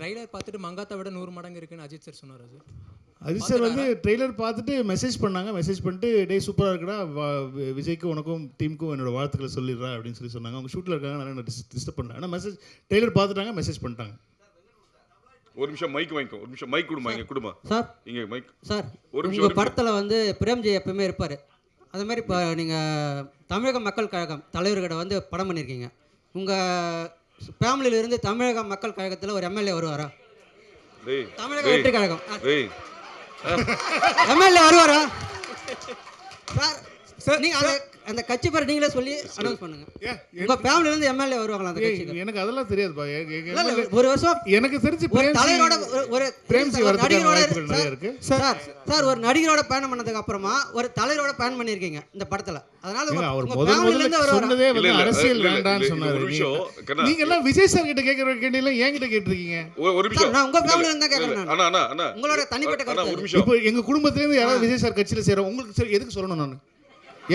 Trailer பார்த்துட்டு மங்காத்தா விட 100 மடங்கு இருக்குன்னு அஜித் சார் சொன்னார் சார். அஜித் சார் வந்து ட்ரெய்லர் பார்த்துட்டு மெசேஜ் பண்ணாங்க. மெசேஜ் பண்ணிட்டு டே சூப்பராக இருக்குடா, விஜய்க்கு உனக்கும் டீமுக்கும் என்னோட வாழ்த்துக்களை சொல்லிடுறா அப்படின்னு சொன்னாங்க. அவங்க ஷூட்டில் இருக்காங்க, நிறைய டிஸ்டர்ப் பண்ணாங்க. ஆனால் மெசேஜ் ட்ரெய்லர் பார்த்துட்டாங்க, மெசேஜ் பண்ணிட்டாங்க. ஒரு நிமிஷம் மைக் வாங்கிக்கோ, ஒரு நிமிஷம் மைக் கொடுமா, இங்கே கொடுமா சார். இங்கே மைக் சார், ஒரு நிமிஷம். உங்கள் படத்தில் வந்து பிரேம்ஜி எப்பவுமே இருப்பார். அது மாதிரி இப்போ நீங்கள் தமிழக மக்கள் கழகம் தலைவர்கிட்ட வந்து படம் பண்ணியிருக்கீங்க. உங்கள் ஃபேமிலியிலிருந்து தமிழக மக்கள் கழகத்தில் ஒரு எம்எல்ஏ வருவாரா? தமிழக வெற்றி கழகம் எம்எல்ஏ வருவாரா சார்? நீங்கள் அந்த கட்சி பேர் நீங்களே சொல்லி அனௌன்ஸ் பண்ணுங்க. உங்க ஃபேமிலில இருந்து எம்எல்ஏ வருவாங்களா அந்த கட்சிக்கு? எனக்கு அதெல்லாம் தெரியாதுப்பா. ஒரு வருஷம் எனக்கு தெரிஞ்சு தலைவரோட ஒரு பிரேம்ஜி வரதுக்கான வாய்ப்புகள் நிறைய இருக்கு சார். ஒரு நடிகரோட பயணம் பண்ணதுக்கு அப்புறமா ஒரு தலைவரோட பயணம் பண்ணிருக்கீங்க இந்த படத்துல. அதனால அவர் முதல்ல சொன்னதே வந்து அரசியல் வேண்டாம்னு சொன்னாரு. நீங்க எல்லாம் விஜய் சார் கிட்ட கேக்குற கேள்வியில என்கிட்ட கேட்டிருக்கீங்க. ஒரு நிமிஷம், நான் உங்க ஃபேமிலில இருந்து கேக்குறேன். அண்ணா உங்களோட தனிப்பட்ட கருத்து. இப்போ எங்க குடும்பத்துல இருந்து யாராவது விஜய் சார் கட்சியில சேரும், உங்களுக்கு எதுக்கு சொல்லணும்? நான்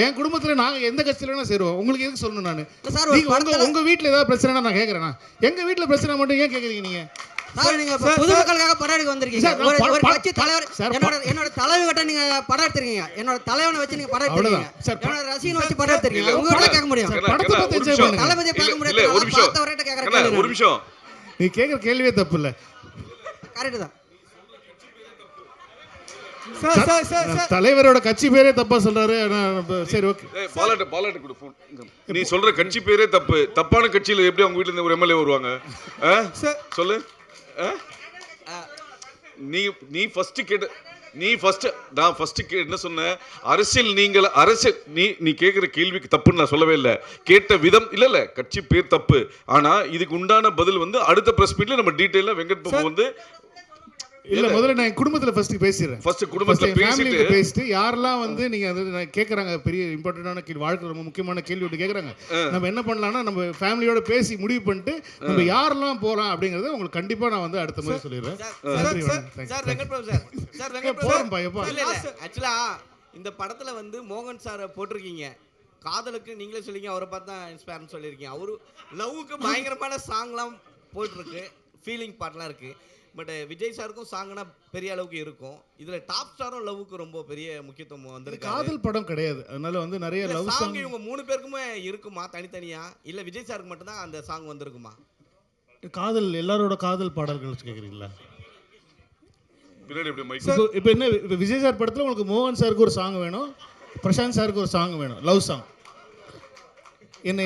என் குடும்பத்தில் நாங்கள் எந்த கட்சியில சேருவோம், உங்களுக்கு எதுக்கு சொல்லணும்? நான் உங்கள் வீட்டில் ஏதாவது பிரச்சனை நான் கேட்குறேன்னா, எங்கள் வீட்டில் பிரச்சனை மட்டும் ஏன் கேட்குறீங்க நீங்கள்? சார், நீங்க பொதுமக்களுக்காக படம் எடுக்க வந்திருக்கீங்க. ஒரு கட்சி தலைவர் என்னோட தலைவர்கிட்ட நீங்க படம் எடுத்துருக்கீங்க. என்னோட தலைவனை வச்சு நீங்க படம் எடுத்துருக்கீங்க. என்னோட ரசிகனை வச்சு படம் எடுத்துருக்கீங்க. உங்ககிட்ட கேட்க முடியும். படத்தை பத்தி என்ஜாய் பண்ணுங்க. தளபதியை பார்க்க முடியாது. பார்த்தவர்கிட்ட கேட்குற கேள்வி. ஒரு நிமிஷம், நீ கேட்குற கேள்வியே தப்பு இல்லை. கரெக்ட் தான். தலைவரோட கட்சி பேரே தப்பா சொல்றாரு. சரி, ஓகே. பாலாட்ட கொடு போன். நீ சொல்ற கட்சி பேரே தப்பு. தப்பான கட்சியில எப்படி அவங்க வீட்ல இருந்து ஒரு எம்எல்ஏ வருவாங்க? சொல்லு. நான் ஃபர்ஸ்ட் என்ன சொன்னேன்? அரசியல் நீ கேட்குற கேள்விக்கு தப்புன்னு நான் சொல்லவே இல்லை. கேட்ட விதம் இல்ல கட்சி பேர் தப்பு. ஆனா இதுக்கு உண்டான பதில் வந்து அடுத்த பிரஸ் மீட்ல நம்ம டீடைலா வெங்கட் பாபு வந்து இல்ல, முதல்ல நான் குடும்பத்துல ஃபர்ஸ்ட் பேசிறேன். ஃபர்ஸ்ட் குடும்பத்துல பேசிட்டு யாரெல்லாம் வந்து நீங்க அது கேக்குறாங்க, பெரிய இம்பார்ட்டன்டான கேள்வி, வாழ்க்கையில ரொம்ப முக்கியமான கேள்வி ஒன்று கேக்குறாங்க. நம்ம என்ன பண்ணலாம்னா நம்ம ஃபேமிலியோட பேசி முடிவு பண்ணிட்டு நம்ம யாரெல்லாம் போலாம் அப்படிங்கறத உங்களுக்கு கண்டிப்பா நான் வந்து அடுத்த முறை சொல்லிடுறேன். Sir Venkat Prabhu sir. Sir Venkat போறோம் பாயப்பா. இல்ல ஆக்சுவலா இந்த படத்துல வந்து மோகன் சார் போட்டிருக்கீங்க. காதலுக்கு நீங்களே சொல்லிங்க, அவரை பார்த்தா இன்ஸ்பயர்னு சொல்லியிருக்கீங்க. அவரு லவ்வுக்கு பயங்கரமான சாங்லாம் போயிட்டுருக்கு, ஃபீலிங் பாட்டெலாம் இருக்கு. பட் விஜய் சாருக்கும் சாங்னா பெரிய அளவுக்கு இருக்கும். இதுல டாப் ஸ்டாரும் லவ்வுக்கு ரொம்ப பெரிய முக்கியத்துவம் வந்திருக்கு. காதல் படம் கிடையாது, அதனால வந்து நிறைய லவ் சாங் இவங்க 3 பேருக்குமே இருக்குமா தனித்தனியா, இல்ல விஜய் சாருக்கு மட்டும் தான் அந்த சாங் வந்திருக்குமா? காதல் எல்லாரோட காதல் பாடல்கள் கேக்குறீங்களா? இப்போ என்ன விஜய் சார் படத்துல உங்களுக்கு மோகன் சாருக்கு ஒரு சாங் வேணும், பிரசாந்த் சாருக்கு ஒரு சாங் வேணும், லவ் சாங்.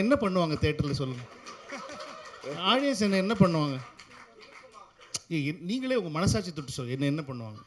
என்ன பண்ணுவாங்க தியேட்டர்ல சொல்லுங்க? ஆடியன்ஸ் என்ன பண்ணுவாங்க? நீங்களே உங்க மனசாட்சி தொட்டு சொல்லுங்க, என்ன பண்ணுவாங்க?